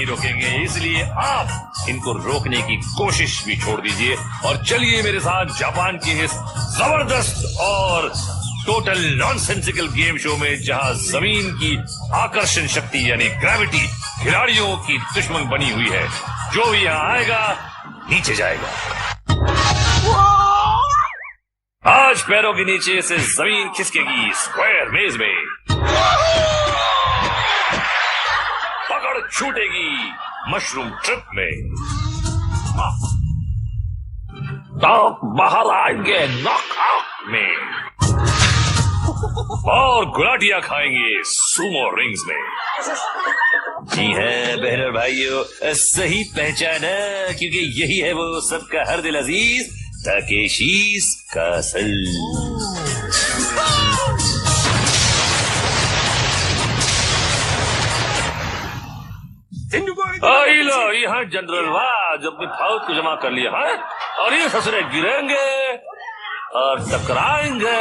नहीं रोकेंगे, इसलिए आप इनको रोकने की कोशिश भी छोड़ दीजिए और चलिए मेरे साथ जापान के इस जबरदस्त और टोटल नॉनसेंसिकल गेम शो में, जहां जमीन की आकर्षण शक्ति यानी ग्रेविटी खिलाड़ियों की दुश्मन बनी हुई है। जो भी यहाँ आएगा नीचे जाएगा। आज पैरों के नीचे से जमीन खिसकेगी स्क्वायर मेज में, पकड़ छूटेगी मशरूम ट्रिप में, दांत बाहर आएंगे नॉकआउट में और गुलाटियां खाएंगे सुमो रिंग्स में। जी है बहनों भाइयों, सही पहचाना, क्योंकि यही है वो सबका हर दिल अजीज ताकेशीस कासल। लो यहाँ जनरल वाज अपनी फौज को जमा कर लिया है और ये ससुरे गिरेंगे और टकराएंगे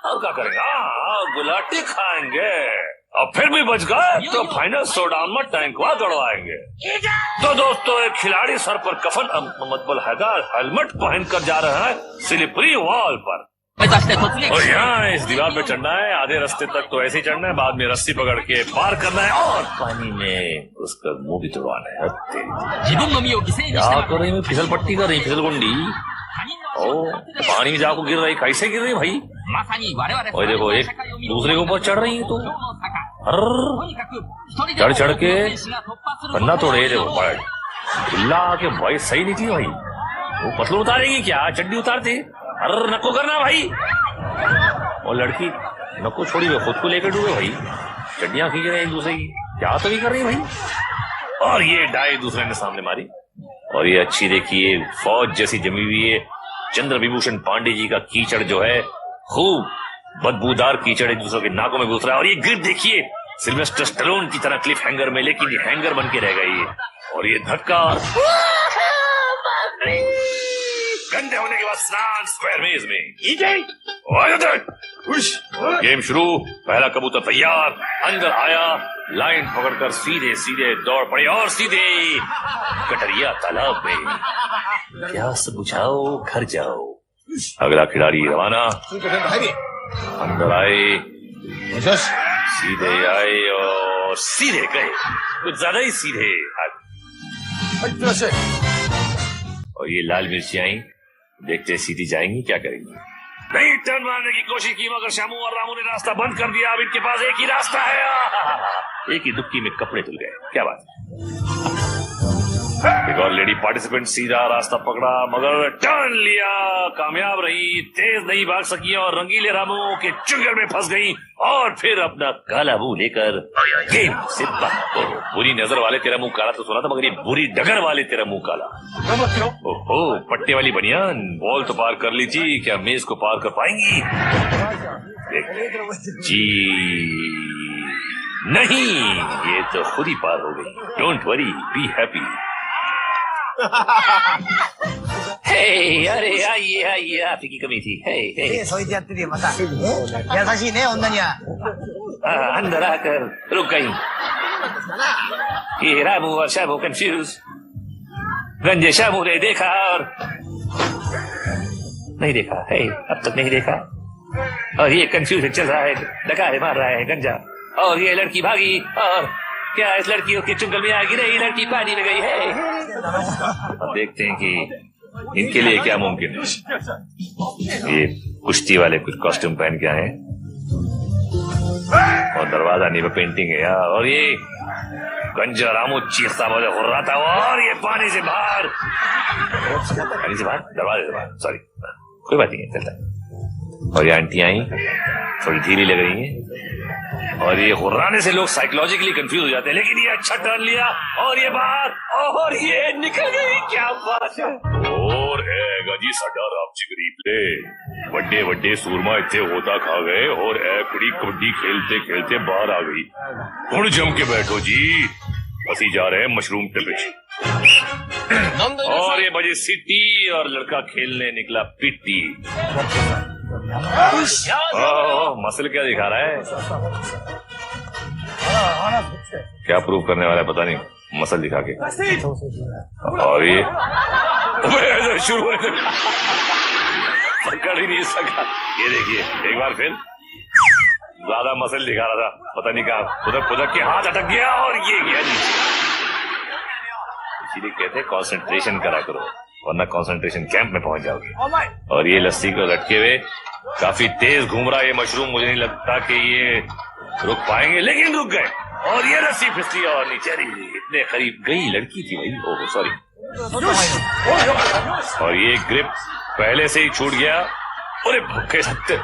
और क्या करेंगे, गुलाटी खाएंगे और फिर भी बच गए तो फाइनल शोडाउन में टैंकवा दौड़वाएंगे। तो दोस्तों, एक खिलाड़ी सर पर कफन मतलब हेलमेट पहनकर जा रहा है स्लिपरी वॉल पर, और यहाँ इस दीवार पे चढ़ना है। आधे रास्ते तक तो ऐसे ही चढ़ना है, बाद में रस्सी पकड़ के पार करना है और पानी में उसका मुंह भी तुड़वाना है। क्या कर रही है, फिसल पट्टी कर रही, फिसल गुंडी। ओ पानी में जाकर गिर रही, कैसे गिर रही भाई? और देखो एक दूसरे के ऊपर चढ़ रही है, तो चढ़ चढ़ के पन्ना तोड़े। देखो ढिल्ला के भाई सही निकली भाई। वो पतलू उतारेगी क्या, चड्डी उतारते? अरे नको करना भाई। और लड़की नको छोड़ी हुई, खुद को लेकर डूबे भाई। चड्डियां खींच रहे हैं एक दूसरे की, क्या तो नहीं कर रही भाई। और ये डाई दूसरे ने सामने मारी। और ये अच्छी देखिए फौज जैसी जमी हुई है। चंद्र विभूषण पांडे जी का कीचड़ जो है, खूब बदबूदार कीचड़ एक दूसरे के नाकों में घुस रहा है। और ये गिर देखिए सिल्वेस्टर स्टैलोन की तरह क्लिफ हैंगर में, लेकिन ये हैंगर बन के रह गई। और ये धक्का गंदे होने के बाद स्नान स्क्वायर मेज में। गेम शुरू। पहला कबूतर तैयार, अंदर आया, लाइन पकड़कर सीधे सीधे दौड़ पड़े और सीधे कटरिया तालाब में। क्या सब बुझाओ, घर जाओ। अगला खिलाड़ी रवाना। अंदर आए, सीधे आए और सीधे गए, कुछ ज्यादा ही सीधे। और ये लाल मिर्ची आई, देखते सीधी जाएंगी, क्या करेंगी? नहीं, टर्न मारने की कोशिश की मगर शामू और रामू ने रास्ता बंद कर दिया। अब इनके पास एक ही रास्ता है। एक ही दुक्की में कपड़े धुल गए। क्या बात है। एक और लेडी पार्टिसिपेंट सीधा रास्ता पकड़ा मगर टर्न लिया, कामयाब रही, तेज नहीं भाग सकी और रंगीले रामू के चुंगल में फंस गई और फिर अपना काला मुंह लेकर गेम से बाहर। बुरी नजर वाले तेरा मुंह काला तो सुना था, मगर ये बुरी डगर वाले तेरा मुंह काला। ओहो, पट्टे वाली बनियान, बॉल तो पार कर ली थी, क्या मेज को पार कर पाएंगी? जी नहीं, ये तो खुद ही पार हो गई। Don't worry, be happy. Hey, अरे आइए आइए, आप ही की कमी थी। अंदर आकर रुक गई। ये रामू और शामू कंफ्यूज। गंजे शामू ने देखा और नहीं देखा है, अब तक नहीं देखा। और ये कंफ्यूजन चल रहा है, डकारे मार रहा है गंजा। और ये लड़की भागी और क्या इस लड़की के चुंगल में आएगी? नहीं, लड़की पानी में गई है। अब देखते हैं कि इनके लिए क्या मुमकिन है। ये कुश्ती वाले कुछ कॉस्ट्यूम पहन के आए और दरवाजा नहीं पे पेंटिंग है यार। और ये गंजा रामू चीखता बोले हो रहा था और ये पानी से बाहर, दरवाजे से बाहर, सॉरी, कोई बात नहीं है, चलता है। और ये आंटी आई, थोड़ी धीरे लग रही है और ये हुर्राने से लोग साइकोलॉजिकली कंफ्यूज हो जाते हैं, लेकिन ये अच्छा टर्न लिया और ये बाहर और ये निकल गई। क्या बात है। और है गाजी साडा रामची गरीब ले बड़े बड़े सूरमा इतने होता खा गए और ए कुड़ी कबड्डी खेलते खेलते बाहर आ गई। थोड़ी जम के बैठो जी, बसी जा रहे हैं मशरूम टिपिच। और ये बजे सिटी और लड़का खेलने निकला पिट्टी। मसल क्या दिखा रहा है? क्या प्रूव करने वाला है पता नहीं, मसल दिखा के। और ये शुरू होने से पकड़ ही नहीं सका। ये देखिए एक बार फिर ज्यादा मसल दिखा रहा था, पता नहीं कहा खुदक के हाथ अटक गया और ये गया नीचे। इसीलिए कहते हैं कंसंट्रेशन करा करो, वरना कंसंट्रेशन कैंप में पहुंच जाओगे। और ये लस्सी को लटके हुए काफी तेज घूम रहा है ये मशरूम, मुझे नहीं लगता कि ये रुक पाएंगे, लेकिन रुक गए और ये रस्सी फिसली और नीचे इतने करीब गई। लड़की थी भाई, ओह सॉरी। और ये ग्रिप पहले से ही छूट गया। अरे भूखे सत्य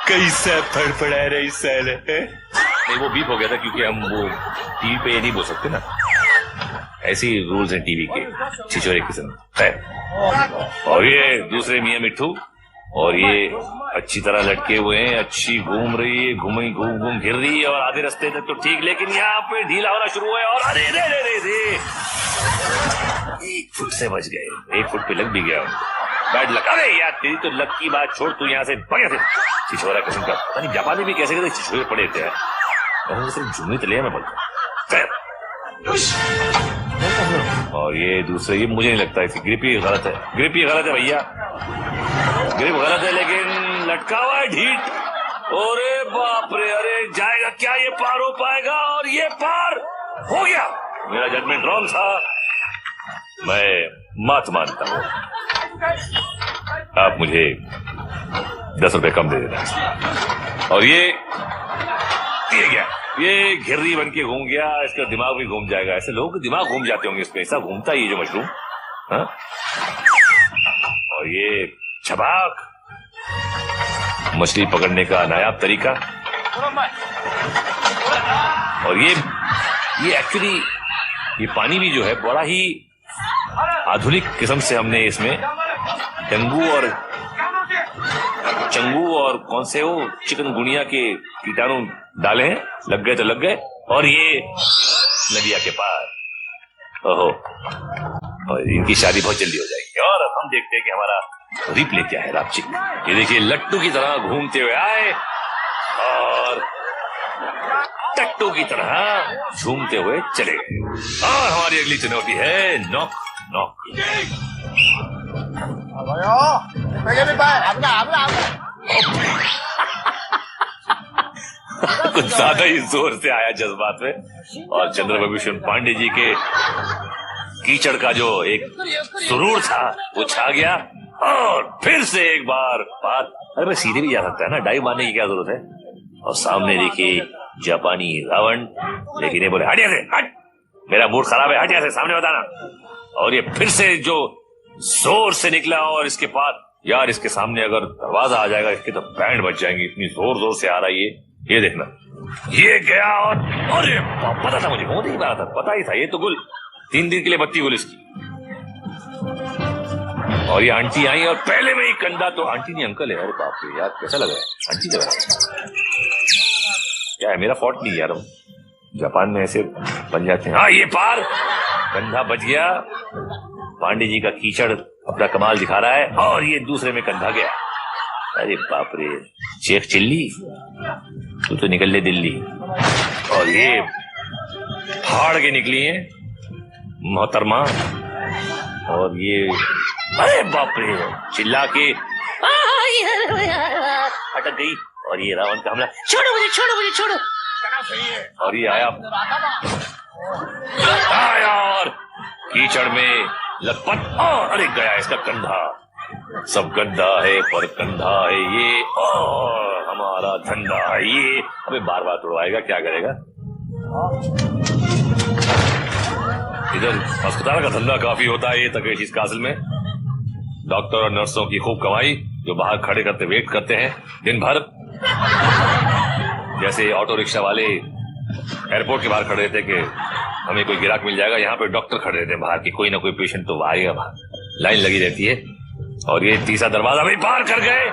कैसे फड़फड़ा रही साले। नहीं वो बीप हो गया था क्योंकि हम वो टीवी पे ये नहीं बोल सकते ना, ऐसे ही रूल्स हैं टीवी के, छिछोरे किस्म है। और ये दूसरे मियां मिट्ठू, और ये अच्छी तरह लटके हुए हैं, अच्छी घूम रही है, घूम घूम घिर रही है और आधे रास्ते तक तो ठीक, लेकिन यहाँ पे ढीला होना शुरू हुआ है और अरे रे रे रे रे 1 फुट से बच गए, 1 फुट पे लग भी गया उनको। Bad luck. अरे यार तेरी तो लक की बात छोड़, तू यहाँ से बढ़िया से छिछोरा किस्म का, पता नहीं जापान में भी कैसे कैसे छिछोरे पड़े थे यार, सिर्फ झुमरी तले में बोलता। और ये दूसरे, ये मुझे नहीं लगता इसकी ग्रिप ही गलत है, ग्रिप ही गलत है भैया, ग्रिप गलत है, लेकिन लटका हुआ है ढीठ। अरे बाप रे, अरे जाएगा क्या ये, पार हो पाएगा? और ये पार हो गया। मेरा जजमेंट रॉन्ग था, मैं मात मानता हूँ। आप मुझे 10 रुपए कम दे देना। और ये गया, ये घिर्री बन के घूम गया, इसका दिमाग भी घूम जाएगा। ऐसे लोगों के दिमाग घूम जाते होंगे, इसमें ऐसा घूमता ही है जो मशरूम। हाँ? और ये छबाक, मछली पकड़ने का नायाब तरीका। और ये एक्चुअली ये पानी भी जो है बड़ा ही आधुनिक किस्म से हमने इसमें चंगू और कौन से वो चिकनगुनिया के कीटाणु डाले हैं, लग गए तो लग गए। और ये नदिया के पार, ओहो, और इनकी शादी बहुत जल्दी हो जाएगी। और अब हम देखते हैं कि हमारा रिप्ले क्या है रापचिक। ये देखिए लट्टू की तरह घूमते हुए आए और टट्टू की तरह झूमते हुए चले गए। और हमारी अगली चुनौती है नॉक नॉक। कुछ ज्यादा ही जोर से आया जज्बात में, और चंद्रभूषण पांडे जी के कीचड़ का जो एक सुरूर था वो छा गया। और फिर से एक बार पार, अरे मैं सीधे भी जा सकता है ना, डाइव मारने की क्या जरूरत है। और सामने देखिए जापानी रावण, लेकिन ये बोले हट यहाँ से, हट, मेरा मूड खराब है, हट यहाँ से, सामने बताना। और ये फिर से जो जोर से निकला, और इसके पास यार इसके सामने अगर दरवाजा आ जाएगा इसके तो बैंड बच जाएंगे, इतनी जोर जोर से आ रहा है ये देखना। ये गया और अरे पता था मुझे, वो नहीं पता था, पता ही था, ये तो गुल 3 दिन के लिए बत्ती गुल इसकी। और ये आंटी आई और पहले में ही कंधा, तो आंटी नहीं अंकल है। अरे बाप रे यार कैसा लग रहा है, आंटी लग रहा है क्या है, मेरा फॉल्ट नहीं यार, जापान में ऐसे बन जाते हैं। हाँ ये पार, कंधा बच गया, पांडे जी का कीचड़ अपना कमाल दिखा रहा है, और ये दूसरे में कंधा गया। अरे बाप रे, शेख चिल्ली तू तो निकल ले दिल्ली। और ये फाड़ के निकली है मोहतरमा, और ये अरे बाप रे चिल्ला के अटक गई। और ये रावण का हमला, छोड़ो मुझे, छोड़ो मुझे, छोड़ो। और ये आया और कीचड़ में लपट, और अरे गया इसका कंधा। सब गंदा है पर कंधा है ये, और हमारा धंधा है ये। अबे बार बार तोड़वाएगा, क्या करेगा। इधर अस्पताल का धंधा काफी होता है ये तकेश इस कासिल में, डॉक्टर और नर्सों की खूब कमाई, जो बाहर खड़े करते वेट करते हैं दिन भर। जैसे ऑटो रिक्शा वाले एयरपोर्ट के बाहर खड़े रहते कि हमें कोई गिराक मिल जाएगा, यहाँ पे डॉक्टर खड़े रहते हैं बाहर की, कोई ना कोई पेशेंट तो आएगा बाहर, लाइन लगी रहती है। और ये तीसरा दरवाजा भी पार कर गए,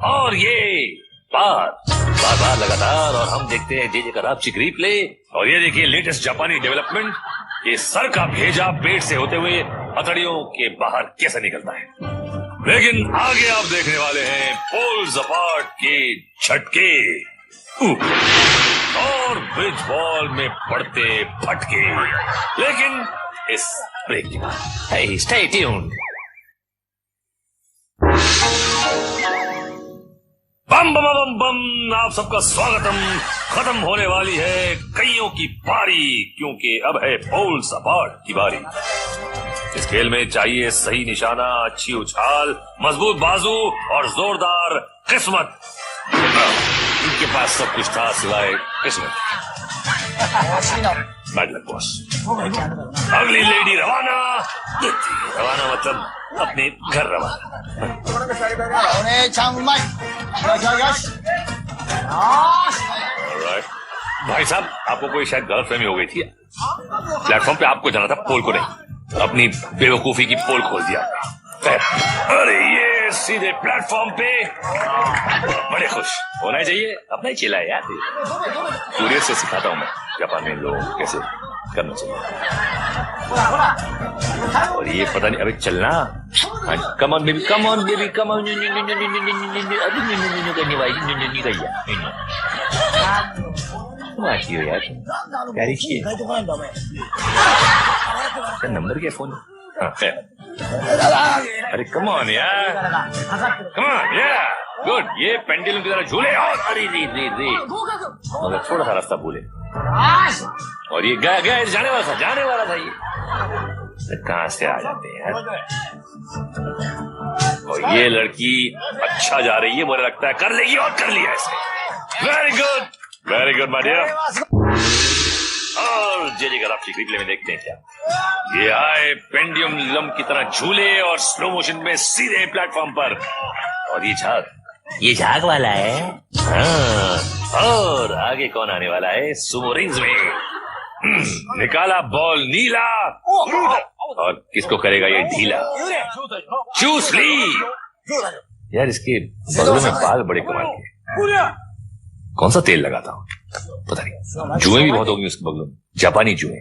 और ये पार बार बार लगातार। और हम देखते हैं जे का रापचिक रिप्ले। और ये देखिए लेटेस्ट जापानी डेवलपमेंट, ये सर का भेजा पेट से होते हुए हथड़ियों के बाहर कैसे निकलता है। लेकिन आगे आप देखने वाले हैं पोल्स अपार्ट के झटके। और ब्रिज बॉल में पड़ते फटके, लेकिन इस ब्रेक के बाद hey, stay tuned. बम बम बम बम, आप सबका स्वागतम। खत्म होने वाली है कईयों की पारी, क्योंकि अब है पोल सपाट की बारी। इस खेल में चाहिए सही निशाना, अच्छी उछाल, मजबूत बाजू और जोरदार किस्मत। इनके पास सब कुछ था सिवाय किस्मत। Bad luck boss. अगली लेडी रवाना। रवाना मतलब अपने घर रवाना। भाई साहब, आपको कोई शायद गलतफहमी हो गई थी। प्लेटफॉर्म पे आपको जाना था, पोल को नहीं। अपनी बेवकूफी की पोल खोल दिया। अरे ये सीधे प्लेटफॉर्म पे। बड़े खुश होना चाहिए, अपना ही चिल्ला है यार। सूर्य से सिखाता हूं मैं जापान में लोग कैसे करना चाहिए। और ये पता नहीं, अबे चलना। Come on baby, come on baby, come on. करने वाली आती हो यार, प्यारी चीज। नंबर क्या फोन? अरे कम ऑन यार, कम ऑन यार, गुड। ये पेंडुलम की तरह झूले। और अरे रे रे रे, मगर थोड़ा सा रास्ता भूले। और ये गया जाने वाला था ये। कहां से आ जाते हैं यार। और ये लड़की अच्छा जा रही है, मुझे लगता है कर लेगी, और कर लिया इसने। Very good my dear. और जेली का आपकी रिप्ले में देखते हैं क्या ये आए पेंडुलम की तरह झूले और स्लो मोशन में सीधे प्लेटफॉर्म पर। और ये झाग वाला है। हाँ, और आगे कौन आने वाला है? सुमो रिंग्स में निकाला बॉल नीला, और किसको करेगा ये ढीला? चूस ली। यार इसके बगलों में बाल बड़े कमाल के। कौन सा तेल लगाता हूँ पता नहीं। जुएं भी बहुत होंगी उसके बगलों में, जापानी जुएं।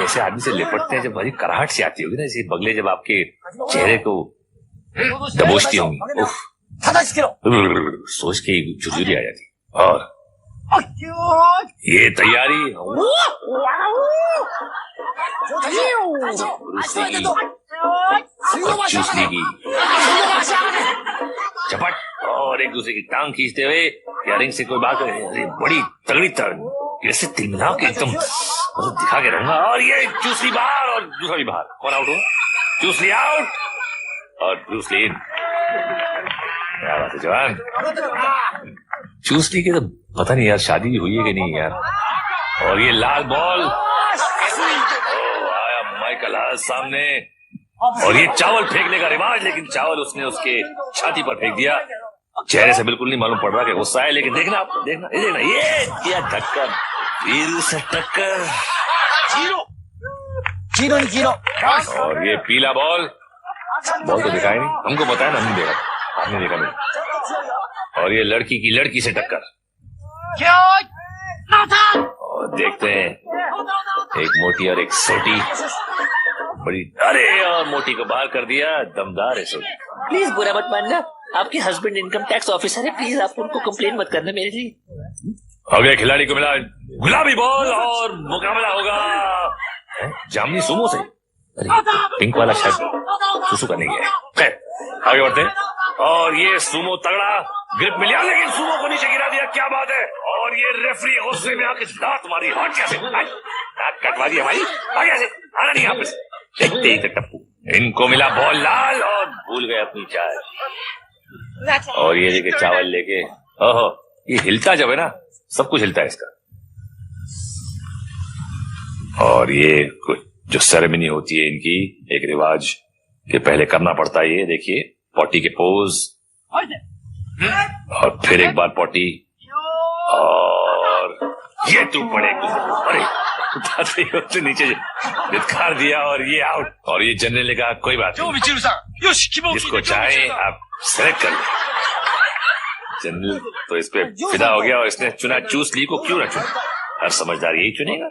ऐसे आदमी से लिपटते हैं जब भारी कराहट से आती होगी ना, ऐसे बगले जब आपके चेहरे को दबोचती होंगी, उफ, सोच के झुरझुरी आ जाती। और ये तैयारी चूसने की चपट, और एक दूसरे की टांग खींचते हुए या रिंग से कोई बात करे, बड़ी तगड़ी ऐसे तिलमिला के एकदम दिखा के रहूंगा। और ये चूसली बाहर और दूसरा भी बाहर। कौन आउट हुआ? चूसली आउट और ब्रूसली इन। क्या बात है जवान। चूसली के तो पता नहीं यार शादी भी हुई है कि नहीं यार। और ये लाल बॉल, आया माइकल सामने। और ये चावल फेंकने का रिवाज, लेकिन चावल उसने उसके छाती पर फेंक दिया। चेहरे से बिल्कुल नहीं मालूम पड़ रहा कि गुस्सा है, लेकिन देखना ये क्या टक्कर, वीरू से टक्कर। जीरो। और ये पीला बॉल तो दिखाई नहीं हमको, बताया ना, हमने देखा, आपने देखा नहीं। और ये लड़की की लड़की से टक्कर। और देखते हैं एक मोटी और एक सोटी बड़ी। अरे और मोटी को बाहर कर दिया, दमदार है सोटी। प्लीज बुरा मत मानना, आपके हस्बैंड इनकम टैक्स ऑफिसर है, प्लीज आप उनको कंप्लेन मत करना मेरे लिए। अगले खिलाड़ी को मिला गुलाबी बॉल और मुकाबला होगा जामनी सुमो से। अरे पिंक वाला शायद सुसु करने गया है। आगे बढ़ते हैं। और ये सुमो तगड़ा ग्रिप में लिया, लेकिन सुमो को नीचे गिरा दिया। क्या बात है। और ये रेफरी गुस्से में आके दांत मारी। हट कैसे, दांत कटवा दी हमारी। आगे से आना नहीं यहाँ पे। देखते ही तक टप्पू, इनको मिला बॉल लाल और भूल गए अपनी चाय। और ये देखे चावल लेके, ओहो ये हिलता जब है ना, सब कुछ हिलता है इसका। और ये जो सेरेमनी होती है इनकी, एक रिवाज के पहले करना पड़ता है। ये देखिए पॉटी के पोज, और फिर एक बार पॉटी, और ये तू पड़े। अरे नीचे धिक्कार दिया और ये आउट। और ये जनरल ने कहा कोई बात नहीं, जिसको चाहे आप सेलेक्ट कर ले। जनरल तो इस पे फिदा हो गया और इसने चुना चूस ली को। क्यों ना चुना, हर समझदार यही चुनेगा।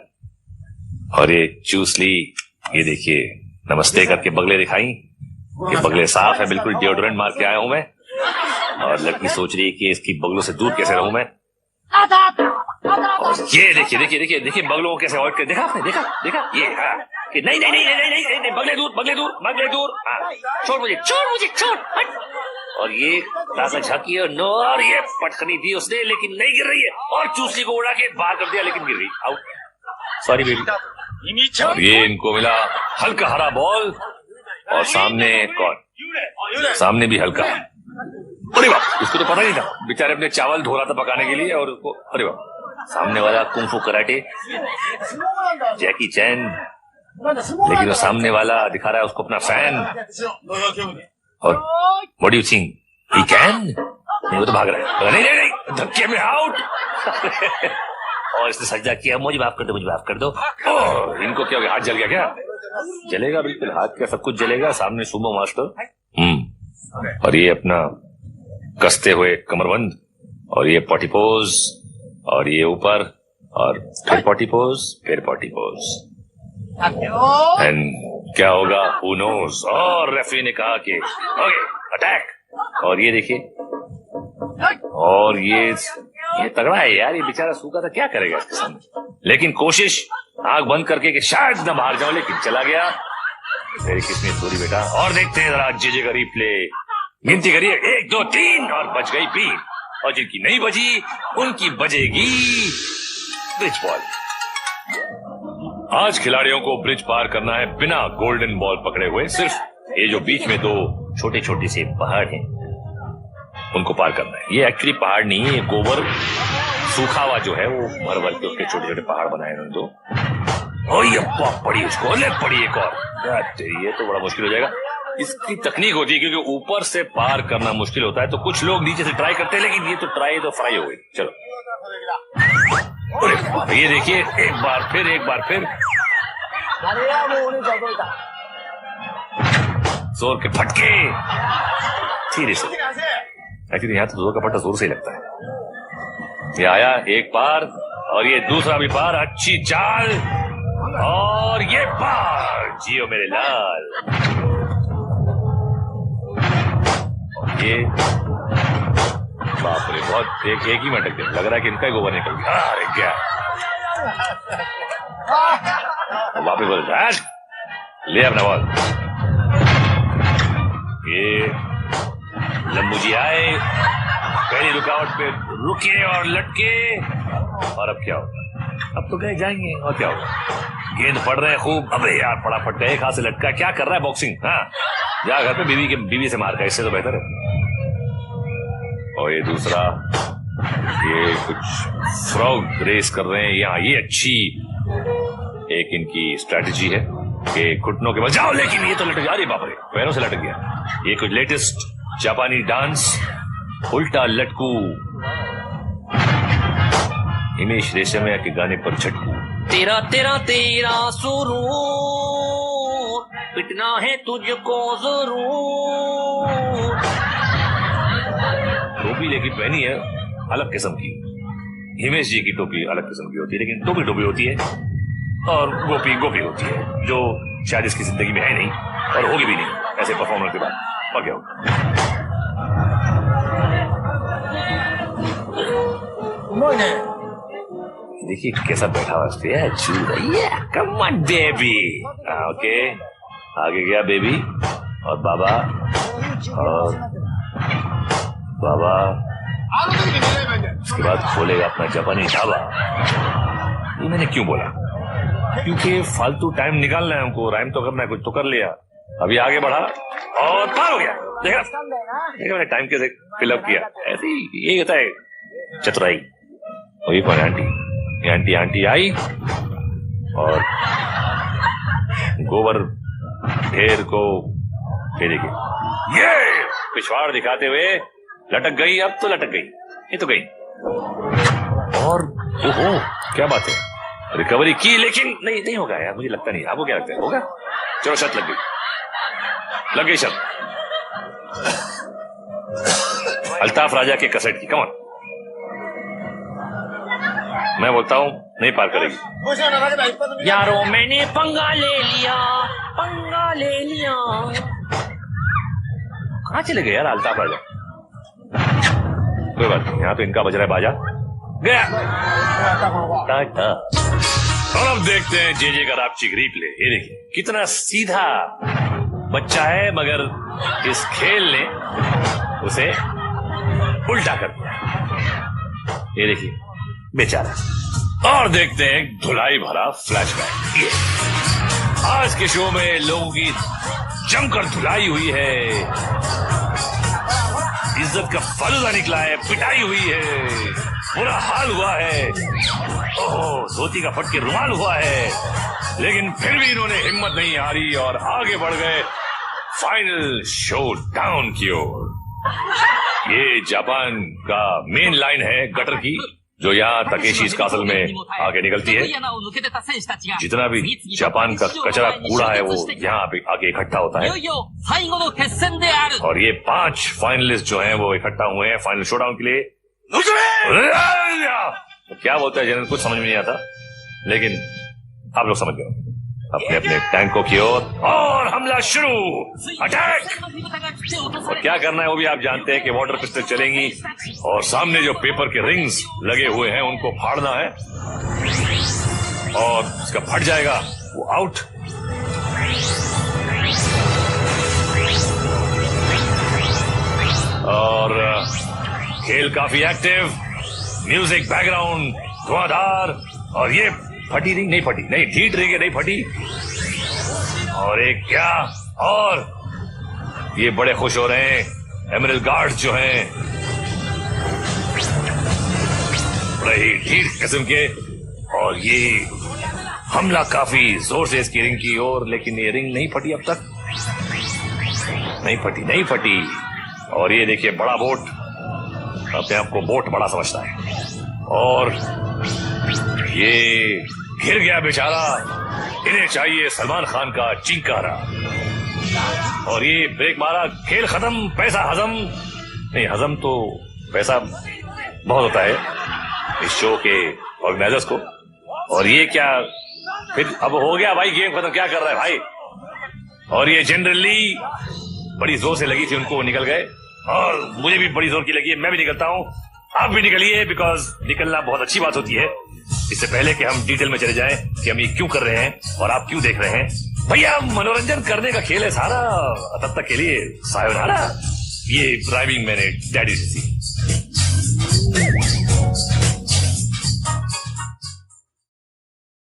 और ये चूस ली, ये देखिए नमस्ते करके बगले दिखाई। ये बगले साफ है, बिल्कुल डिओड्रेंट मार के आया हूं मैं। और लड़की सोच रही है कि इसकी बगलों से दूर कैसे रहूं मैं। और ये देखिए देखिए देखिए देखिए बगलों को कैसे अवॉइड कर, देखा आपने, देखा देखा ये हाँ, कि नहीं नहीं नहीं नहीं नहीं नहीं बगले दूर बगले दूर बगले दूर, छोड़ मुझे हट। और ये ताकत झाकी और नो, और ये पटखनी दी उसने लेकिन नहीं गिर रही है, और चूसनी को उड़ा के बाहर कर दिया लेकिन गिर गई, आउट, सॉरी बेबी। और ये इनको मिला हल्का हरा बॉल, और सामने कौन, सामने भी हल्का, अरे बाप, इसको तो पता नहीं था, बेचारे अपने चावल धो रहा था पकाने के लिए, और उसको अरे बाप, सामने वाला कुंफू कराटे जैकी चैन, लेकिन वो सामने वाला दिखा रहा है उसको अपना फैन। और what do you think he can, नहीं वो तो भाग रहा है, नहीं नहीं नहीं धक्के में आउट। और इसने सज्जा किया, मुझे माफ कर दो, मुझे माफ कर दो। इनको क्या हो गया, हाथ जल गया क्या? जलेगा बिल्कुल, हाथ का सब कुछ जलेगा, सामने सुमो मास्टर। और ये अपना कसते हुए कमरबंद, और ये पॉटी पोज, और ये ऊपर, और फिर पॉटी पोज, फिर पॉटी पोज, एंड क्या होगा हू नोज। और रेफरी ने कहा कि ओके अटैक। और ये देखिए, और ये तगड़ा है यार, ये बेचारा सूखा था, क्या करेगा इसके सामने, लेकिन कोशिश आंख बंद करके कि शायद न बाहर जाओ, लेकिन चला गया। तेरी कितनी दूरी बेटा। और देखते हैं जरा जेजे का रिप्ले, गिनती करिए 1 2 3, और बच गई 3, और जिनकी नहीं बजी उनकी बजेगी ब्रिज बॉल। आज खिलाड़ियों को ब्रिज पार करना है बिना गोल्डन बॉल पकड़े हुए, सिर्फ ये जो बीच में 2 छोटे छोटे से पहाड़ हैं उनको पार करना है। ये एक्चुअली पहाड़ नहीं है, ये गोबर सूखा हुआ जो है वो भर भर के उसके छोटे छोटे पहाड़ बनाए उन्होंने दो। और ये पड़ी उसको, अलग पड़ी एक और, ये तो बड़ा मुश्किल हो जाएगा। इसकी तकनीक होती है क्योंकि ऊपर से पार करना मुश्किल होता है, तो कुछ लोग नीचे से ट्राई करते हैं, लेकिन ये तो ट्राई तो फ्राई हो गई। चलो ये देखिए, एक बार फिर जोर के फटके, धीरे से, एक्चुअली यहाँ तो जोर का फटका जोर से ही लगता है। ये आया एक पार, और ये दूसरा भी पार, अच्छी चाल, और ये पार, जियो मेरे लाल। ये बाप रे, बहुत एक ही में अटक गया, लग रहा है कि इनका ही गोबर निकल गया। अरे क्या वापिस बोल, ले अपना बॉल। ये लंबू जी आए, पहली रुकावट पे रुके और लटके, और अब क्या होगा, अब तो गए जाएंगे, और क्या होगा, गेंद पड़ रहे हैं खूब। अबे यार पड़ा फटका, एक हाथ से लटका, क्या कर रहा है बॉक्सिंग, हाँ जा घर पे बीवी से मार का, इससे तो बेहतर है। और ये दूसरा, ये कुछ फ्रॉग रेस कर रहे हैं यहाँ, ये अच्छी एक इनकी स्ट्रैटेजी है कि घुटनों के बल जाओ, लेकिन ये तो लटक गया, अरे बाप रे, पैरों से लटक गया। ये कुछ लेटेस्ट जापानी डांस, उल्टा लटकू, हिमेश रेशमिया के गाने पर झटकू। तेरा तेरा तेरा सुरूर, पिटना है तुझको जरूर। टोपी लेकिन पहनी है अलग किस्म की, हिमेश जी की टोपी अलग किस्म की होती है, लेकिन टोपी टोपी होती है, और गोपी गोपी होती है, जो शायद इसकी जिंदगी में है नहीं और होगी भी नहीं ऐसे परफॉर्मर के बाद। और क्या होगा, देखिए कैसा बैठा हुआ है, कम ऑन बेबी, ओके, आगे गया बेबी, और बाबा, और बाबा, उसके बाद खोलेगा अपना जापानी ढाबा। ये मैंने क्यों बोला, क्योंकि फालतू टाइम निकालना है हमको, राइम तो करना है, कुछ तो कर लिया। अभी आगे बढ़ा और पार हो गया, देखा मैंने टाइम कैसे फिलअप किया, ऐसे ही यही होता है चतुराई। और ये कौन आंटी, आंटी आई और गोबर ढेर को देखिए, ये पिछवाड़ दिखाते हुए लटक गई, अब तो लटक गई, ये तो गई। और ओहो क्या बात है, रिकवरी की, लेकिन नहीं होगा यार, मुझे लगता नहीं। आपको क्या लगता है, होगा? चलो शर्त लग गई शर्त, अल्ताफ राजा के कसट की, कमन, मैं बोलता हूं नहीं पार करेगी। यारों मैंने पंगा ले लिया। कहां चले गए यार अल्ताफ राजा? कोई बात नहीं, यहाँ तो इनका बज रहा है बाजा। गया टाटा। और अब देखते हैं जे का रापची का रीप्ले। ये देखिए कितना सीधा बच्चा है, मगर इस खेल ने उसे उल्टा कर दिया। ये देखिए बेचारा। और देखते हैं धुलाई भरा फ्लैशबैक। ये आज के शो में लोगों की जमकर धुलाई हुई है, इज्जत का फालूदा निकला है, पिटाई हुई है, बुरा हाल हुआ है, ओहो धोती का फट के रुमाल हुआ है, लेकिन फिर भी इन्होंने हिम्मत नहीं हारी और आगे बढ़ गए फाइनल शो डाउन की ओर। ये जापान का मेन लाइन है गटर की, जो यहाँ तकेशी कासल में आगे निकलती है। जितना भी जापान का कचरा कूड़ा है वो यहाँ पे आगे इकट्ठा होता है। और ये 5 फाइनलिस्ट जो हैं वो इकट्ठा हुए हैं फाइनल शोडाउन के लिए। तो क्या बोलता है जनरल, कुछ समझ में नहीं आता, लेकिन आप लोग समझ गए। अपने अपने टैंकों की ओर और हमला शुरू, अटैक। और क्या करना है वो भी आप जानते हैं कि वाटर पिस्टल चलेंगी और सामने जो पेपर के रिंग्स लगे हुए हैं उनको फाड़ना है, और इसका फट जाएगा वो आउट। और खेल काफी एक्टिव, म्यूजिक बैकग्राउंड धुआंधार, और ये फटी रिंग नहीं फटी, नहीं ढीठ रिंग नहीं फटी। और एक क्या, और ये बड़े खुश हो रहे हैं एमरल्ड गार्ड्स जो हैं, बड़े ही ढीठ किस्म के। और ये हमला काफी जोर से इसकी रिंग की ओर, लेकिन ये रिंग नहीं फटी अब तक, नहीं फटी। और ये देखिए बड़ा बोट, अपने आप को बोट बड़ा समझता है, और ये घिर गया बेचारा। इन्हें चाहिए सलमान खान का चिंकारा। और ये ब्रेक मारा, खेल खत्म, पैसा हजम नहीं, हजम तो पैसा बहुत होता है इस शो के ऑर्गेनाइजर्स को। और ये क्या फिर अब हो गया भाई, गेम खत्म, क्या कर रहा है भाई। और ये जनरली बड़ी जोर से लगी थी उनको, निकल गए, और मुझे भी बड़ी जोर की लगी है, मैं भी निकलता हूं, आप भी निकलिए, बिकॉज निकलना बहुत अच्छी बात होती है। इससे पहले कि हम डिटेल में चले जाएं कि हम ये क्यों कर रहे हैं और आप क्यों देख रहे हैं, भैया मनोरंजन करने का खेल है सारा, तब तक के लिए सायोनारा। ये ड्राइविंग मैंने डैडी से सीखी।